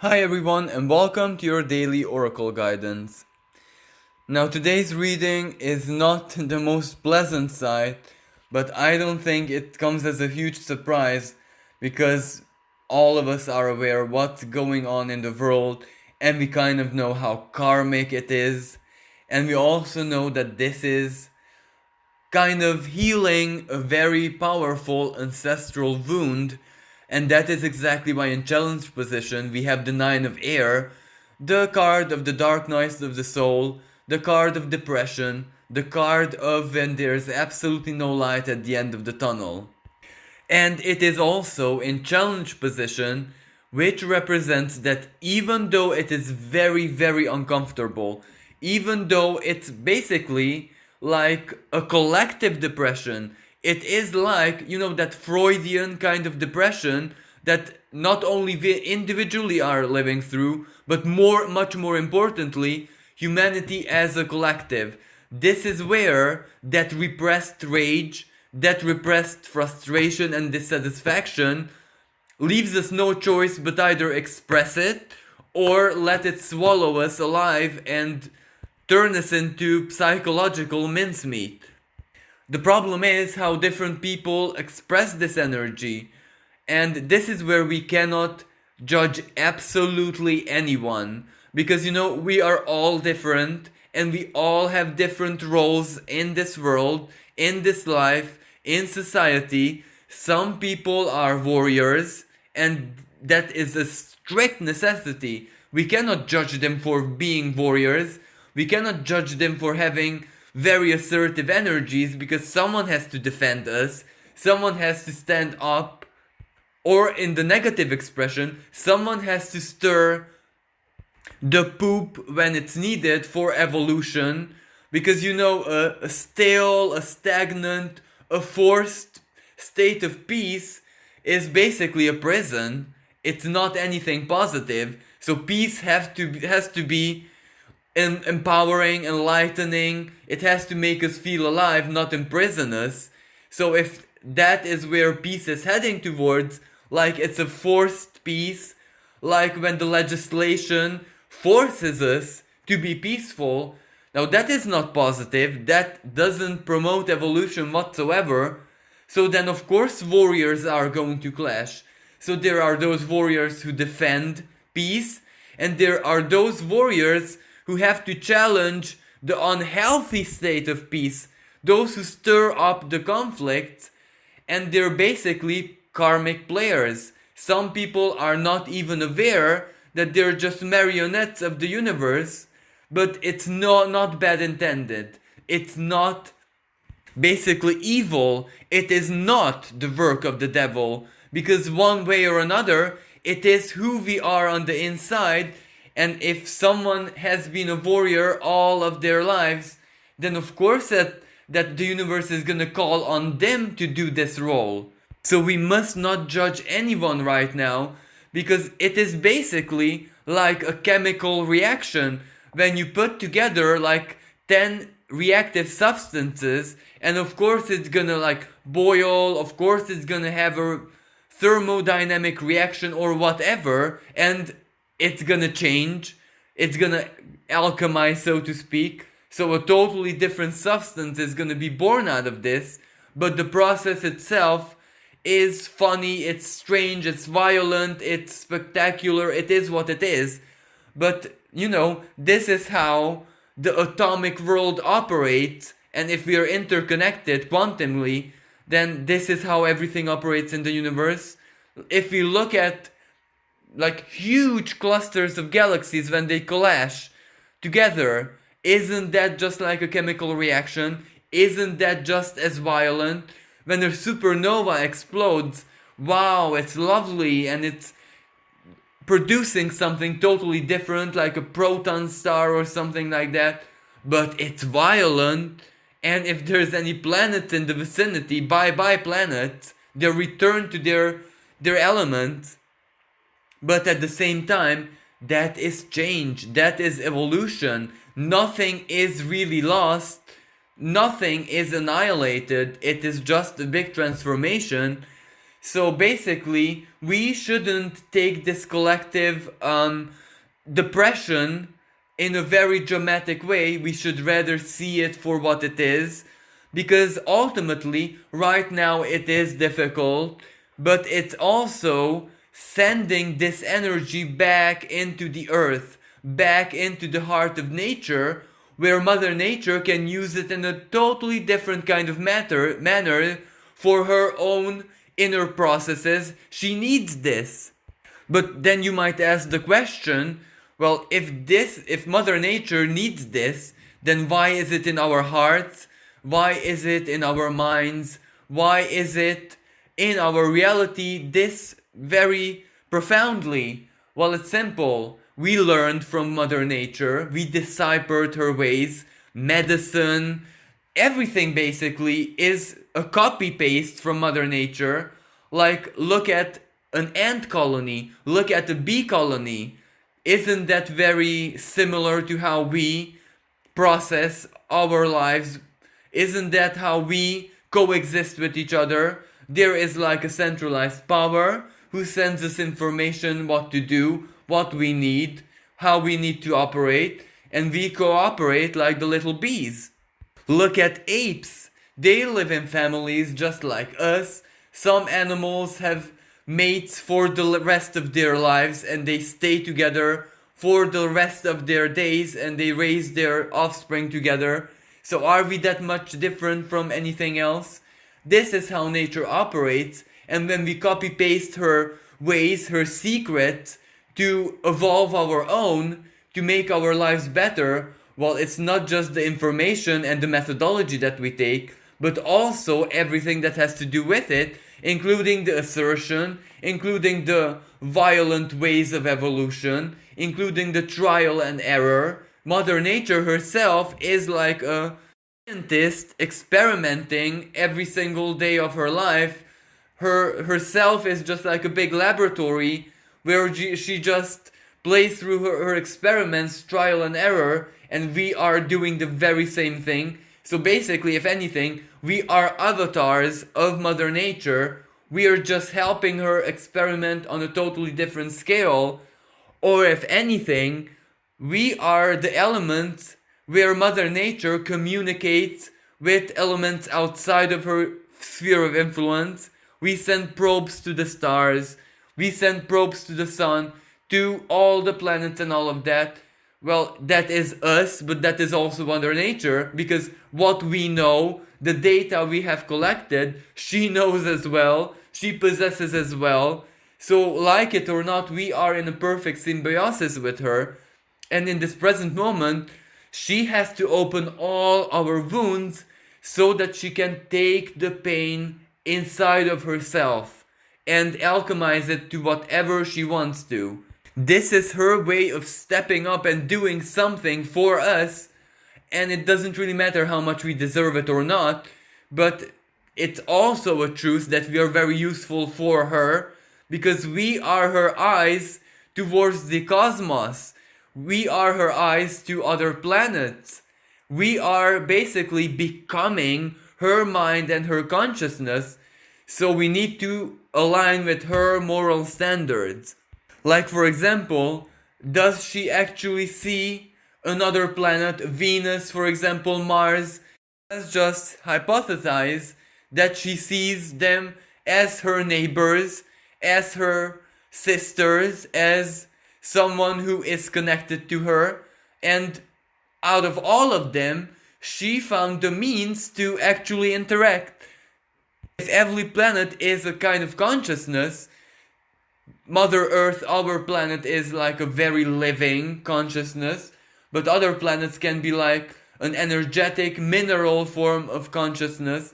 Hi everyone and welcome to your daily oracle guidance. Now today's reading is not the most pleasant side, but I don't think it comes as a huge surprise because all of us are aware what's going on in the world and we kind of know how karmic it is, and we also know that this is kind of healing a very powerful ancestral wound, and that is exactly why in challenge position we have the Nine of Air, the card of the dark night of the soul, the card of depression, the card of when there's absolutely no light at the end of the tunnel. And it is also in challenge position, which represents that even though it is very, very uncomfortable, even though it's basically like a collective depression, it is like, that Freudian kind of depression that not only we individually are living through, but much more importantly, humanity as a collective. This is where that repressed rage, that repressed frustration and dissatisfaction leaves us no choice but either express it or let it swallow us alive and turn us into psychological mincemeat. The problem is how different people express this energy, and this is where we cannot judge absolutely anyone because we are all different and we all have different roles in this world, in this life, in society. Some people are warriors, and that is a strict necessity. We cannot judge them for being warriors. We cannot judge them for having very assertive energies because someone has to defend us, someone has to stand up, or in the negative expression, someone has to stir the poop when it's needed for evolution. Because a stale, a stagnant, a forced state of peace is basically a prison. It's not anything positive. So peace has to be empowering, enlightening. It has to make us feel alive, not imprison us. So if that is where peace is heading towards, like it's a forced peace, like when the legislation forces us to be peaceful, now that is not positive, that doesn't promote evolution whatsoever. So then of course warriors are going to clash. So there are those warriors who defend peace, and there are those warriors who have to challenge the unhealthy state of peace, those who stir up the conflict, and they're basically karmic players. Some people are not even aware that they're just marionettes of the universe, but it's not bad intended. It's not basically evil. It is not the work of the devil, because one way or another, it is who we are on the inside. And if someone has been a warrior all of their lives, then of course that the universe is gonna call on them to do this role. So we must not judge anyone right now, because it is basically like a chemical reaction when you put together like 10 reactive substances, and of course it's gonna like boil, of course it's gonna have a thermodynamic reaction or whatever, and it's gonna change, it's gonna alchemize, so to speak. So a totally different substance is gonna be born out of this, but the process itself is funny, it's strange, it's violent, it's spectacular, it is what it is. But this is how the atomic world operates, and if we are interconnected quantumly, then this is how everything operates in the universe. If we look at like huge clusters of galaxies when they clash together, isn't that just like a chemical reaction? Isn't that just as violent? When a supernova explodes, wow, it's lovely and it's producing something totally different, like a proton star or something like that, but it's violent. And if there's any planets in the vicinity, bye bye planets, they return to their element. But at the same time, that is change, that is evolution. Nothing is really lost, nothing is annihilated, it is just a big transformation. So basically, we shouldn't take this collective depression in a very dramatic way. We should rather see it for what it is, because ultimately, right now it is difficult, but it's also sending this energy back into the earth, back into the heart of nature, where Mother Nature can use it in a totally different kind of manner for her own inner processes. She needs this. But then you might ask the question, well, if Mother Nature needs this, then why is it in our hearts? Why is it in our minds? Why is it in our reality this very profoundly? Well, it's simple. We learned from Mother Nature, we deciphered her ways, medicine, everything basically is a copy paste from Mother Nature. Like, look at an ant colony, look at a bee colony. Isn't that very similar to how we process our lives? Isn't that how we coexist with each other? There is like a centralized power who sends us information what to do, what we need, how we need to operate, and we cooperate like the little bees. Look at apes. They live in families just like us. Some animals have mates for the rest of their lives and they stay together for the rest of their days and they raise their offspring together. So are we that much different from anything else? This is how nature operates, and when we copy paste her ways, her secret to evolve our own, to make our lives better, well, it's not just the information and the methodology that we take, but also everything that has to do with it, including the assertion, including the violent ways of evolution, including the trial and error. Mother Nature herself is like a scientist experimenting every single day of her life. Herself is just like a big laboratory where she just plays through her experiments, trial and error, and we are doing the very same thing. So basically, if anything, we are avatars of Mother Nature. We are just helping her experiment on a totally different scale. Or if anything, we are the element where Mother Nature communicates with elements outside of her sphere of influence. We send probes to the stars, we send probes to the sun, to all the planets and all of that. Well, that is us, but that is also Mother Nature, because what we know, the data we have collected, she knows as well, she possesses as well. So, like it or not, we are in a perfect symbiosis with her, and in this present moment, she has to open all our wounds so that she can take the pain inside of herself and alchemize it to whatever she wants to. This is her way of stepping up and doing something for us, and it doesn't really matter how much we deserve it or not, but it's also a truth that we are very useful for her, because we are her eyes towards the cosmos. We are her eyes to other planets. We are basically becoming her mind and her consciousness, so we need to align with her moral standards. Like, for example, does she actually see another planet, Venus, for example, Mars? Let's just hypothesize that she sees them as her neighbors, as her sisters, as someone who is connected to her, and out of all of them, she found the means to actually interact. If every planet is a kind of consciousness, Mother Earth, our planet, is like a very living consciousness, but other planets can be like an energetic mineral form of consciousness.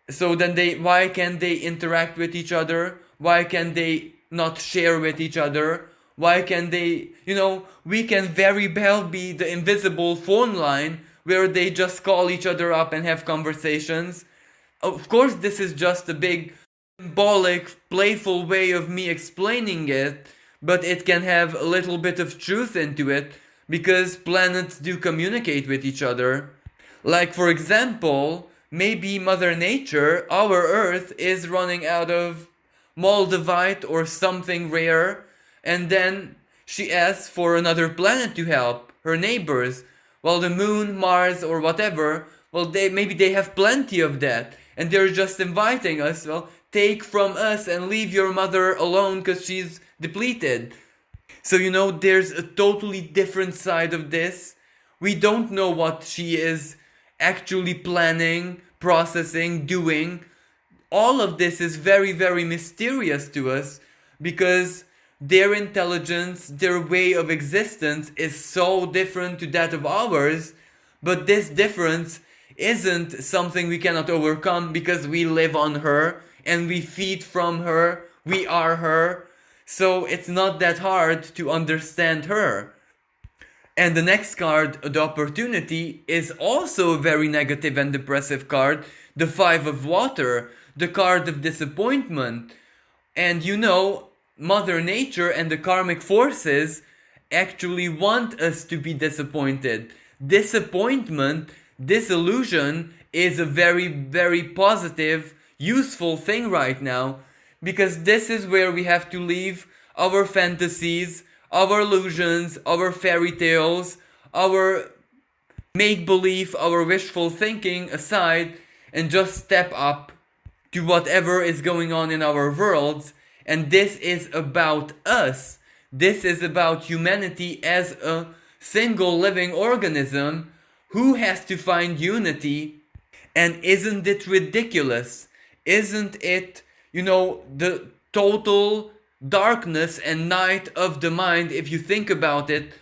So then why can't they interact with each other? Why can they not share with each other? Why can they, we can very well be the invisible phone line where they just call each other up and have conversations. Of course, this is just a big symbolic, playful way of me explaining it, but it can have a little bit of truth into it, because planets do communicate with each other. Like, for example, maybe Mother Nature, our Earth, is running out of Moldavite or something rare, and then she asks for another planet to help her neighbors. Well, the moon, Mars, or whatever, well, maybe they have plenty of that, and they're just inviting us. Well, take from us and leave your mother alone because she's depleted. So, there's a totally different side of this. We don't know what she is actually planning, processing, doing. All of this is very, very mysterious to us because their intelligence, their way of existence is so different to that of ours. But this difference isn't something we cannot overcome because we live on her and we feed from her, we are her. So it's not that hard to understand her. And the next card, the opportunity, is also a very negative and depressive card. The Five of Water, the card of disappointment. And Mother Nature and the karmic forces actually want us to be disappointed. Disappointment, disillusion is a very, very positive, useful thing right now. Because this is where we have to leave our fantasies, our illusions, our fairy tales, our make-believe, our wishful thinking aside and just step up to whatever is going on in our worlds. And this is about us. This is about humanity as a single living organism who has to find unity. And isn't it ridiculous? Isn't it the total darkness and night of the mind, if you think about it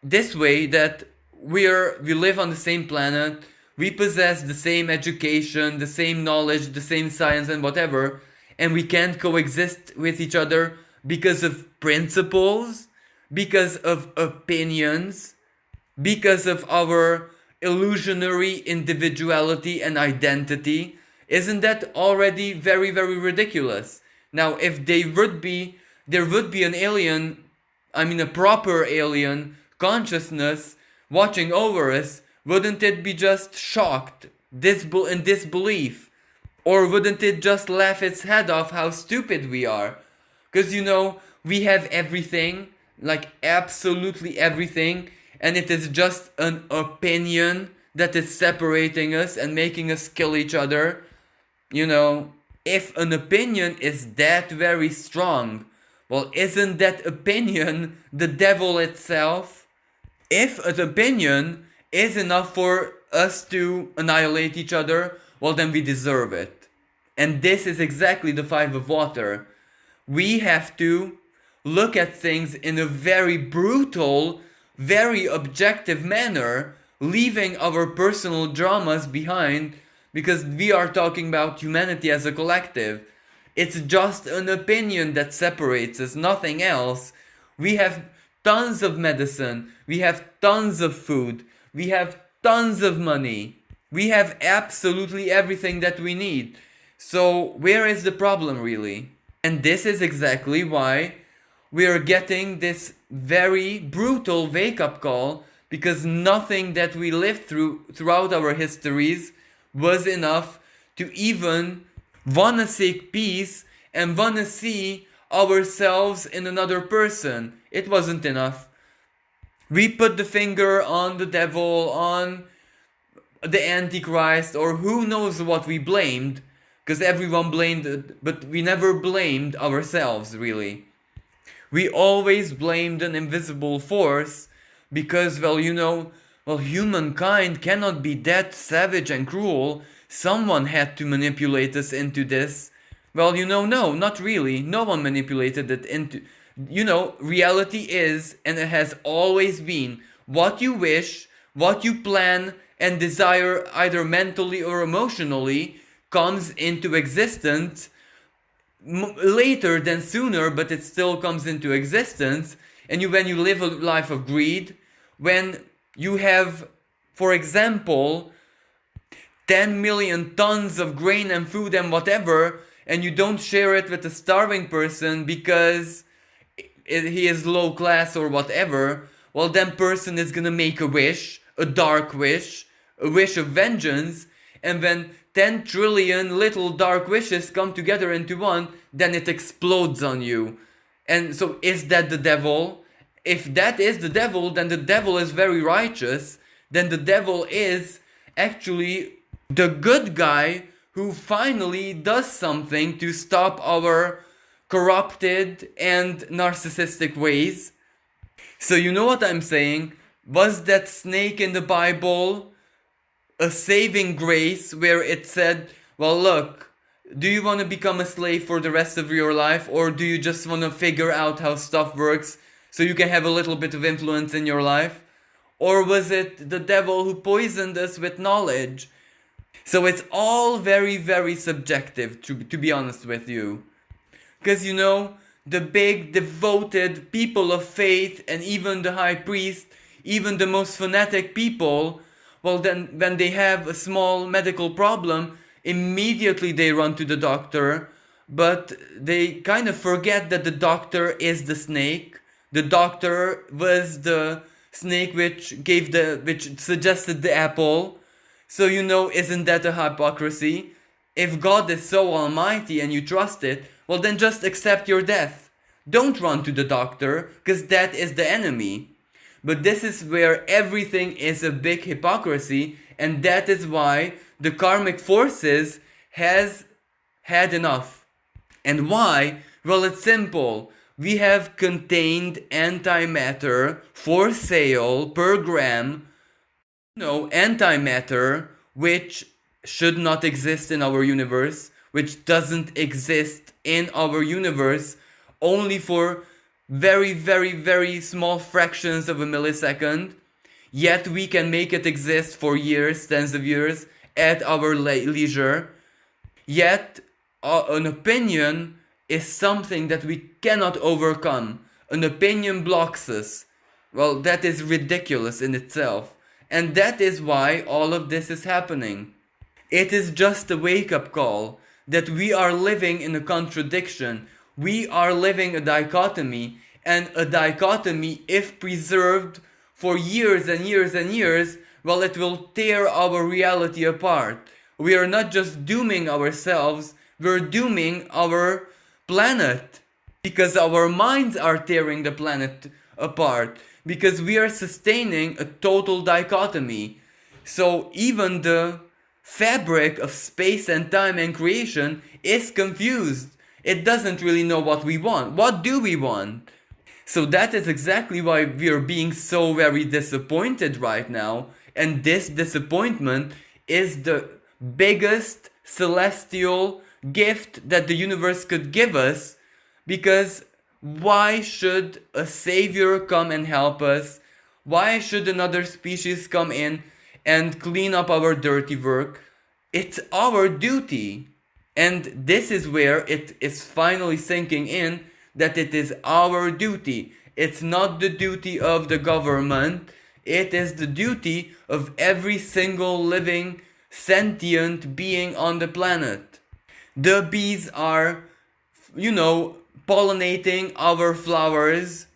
this way, that we live on the same planet, we possess the same education, the same knowledge, the same science and whatever, and we can't coexist with each other because of principles, because of opinions, because of our illusionary individuality and identity. Isn't that already very, very ridiculous? Now, if there would be an alien, a proper alien consciousness watching over us, wouldn't it be just shocked, in disbelief? Or wouldn't it just laugh its head off how stupid we are? Because, we have everything, like absolutely everything, and it is just an opinion that is separating us and making us kill each other. If an opinion is that very strong, well, isn't that opinion the devil itself? If an opinion is enough for us to annihilate each other, well, then we deserve it. And this is exactly the Five of Water. We have to look at things in a very brutal, very objective manner, leaving our personal dramas behind, because we are talking about humanity as a collective. It's just an opinion that separates us, nothing else. We have tons of medicine, we have tons of food, we have tons of money, we have absolutely everything that we need. So where is the problem really? And this is exactly why we are getting this very brutal wake-up call, because nothing that we lived throughout our histories was enough to even wanna seek peace and wanna see ourselves in another person. It wasn't enough. We put the finger on the devil, on the Antichrist, or who knows what we blamed, because everyone blamed it, but we never blamed ourselves, really. We always blamed an invisible force, because, humankind cannot be that savage and cruel. Someone had to manipulate us into this. No, not really. No one manipulated it into... reality is, and it has always been, what you wish, what you plan and desire either mentally or emotionally comes into existence later than sooner, but it still comes into existence. And when you live a life of greed, when you have, for example, 10 million tons of grain and food and whatever, and you don't share it with a starving person because he is low class or whatever, well, then person is gonna make a wish, a dark wish, a wish of vengeance, and when 10 trillion little dark wishes come together into one, then it explodes on you. And so, is that the devil? If that is the devil, then the devil is very righteous. Then the devil is actually the good guy who finally does something to stop our corrupted and narcissistic ways. So, you know what I'm saying? Was that snake in the Bible a saving grace where it said, well, look, do you want to become a slave for the rest of your life, or do you just want to figure out how stuff works so you can have a little bit of influence in your life? Or was it the devil who poisoned us with knowledge? So it's all very, very subjective, to be honest with you. Because, you know, the big devoted people of faith and even the high priest, even the most fanatic people, well, then when they have a small medical problem, immediately they run to the doctor, but they kind of forget that the doctor is the snake. The doctor was the snake which suggested the apple. So, you know, isn't that a hypocrisy? If God is so almighty and you trust it, well, then just accept your death. Don't run to the doctor, because that is the enemy. But this is where everything is a big hypocrisy, and that is why the karmic forces has had enough. And why? Well, it's simple. We have contained antimatter for sale per gram. No, antimatter which should not exist in our universe, which doesn't exist in our universe only for very, very, very small fractions of a millisecond, yet we can make it exist for years, tens of years, at our leisure. Yet, an opinion is something that we cannot overcome. An opinion blocks us. Well, that is ridiculous in itself. And that is why all of this is happening. It is just a wake-up call that we are living in a contradiction. We are living a dichotomy, and a dichotomy, if preserved for years and years and years, well, it will tear our reality apart. We are not just dooming ourselves, we're dooming our planet. Because our minds are tearing the planet apart. Because we are sustaining a total dichotomy. So even the fabric of space and time and creation is confused. It doesn't really know what we want. What do we want? So that is exactly why we are being so very disappointed right now. And this disappointment is the biggest celestial gift that the universe could give us. Because why should a savior come and help us? Why should another species come in and clean up our dirty work? It's our duty. And this is where it is finally sinking in that it is our duty. It's not the duty of the government. It is the duty of every single living sentient being on the planet. The bees are, you know, pollinating our flowers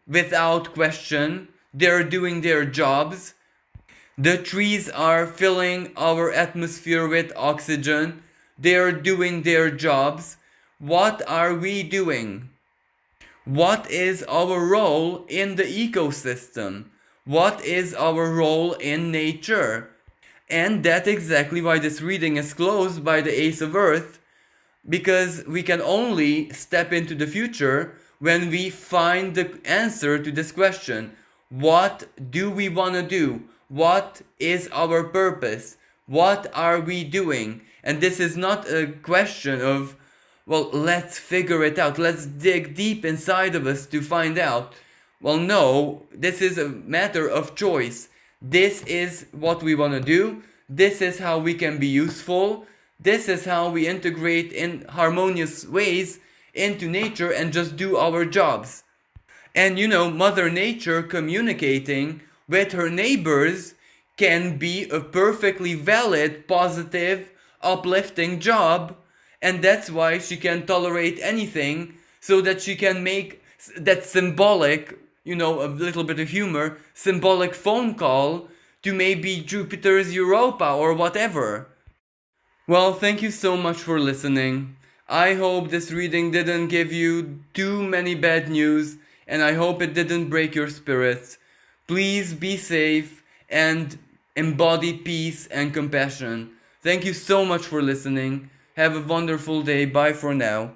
without question. They're doing their jobs. The trees are filling our atmosphere with oxygen. They're doing their jobs. What are we doing? What is our role in the ecosystem? What is our role in nature? And that's exactly why this reading is closed by the Ace of Earth, because we can only step into the future when we find the answer to this question. What do we want to do? What is our purpose? What are we doing? And this is not a question of, well, let's figure it out. Let's dig deep inside of us to find out. Well, no, this is a matter of choice. This is what we want to do. This is how we can be useful. This is how we integrate in harmonious ways into nature and just do our jobs. And you know, Mother Nature communicating with her neighbors can be a perfectly valid, positive, uplifting job. And that's why she can tolerate anything, so that she can make that symbolic, you know, a little bit of humor, symbolic phone call to maybe Jupiter's Europa or whatever. Well, thank you so much for listening. I hope this reading didn't give you too many bad news, and I hope it didn't break your spirits. Please be safe and embody peace and compassion. Thank you so much for listening. Have a wonderful day. Bye for now.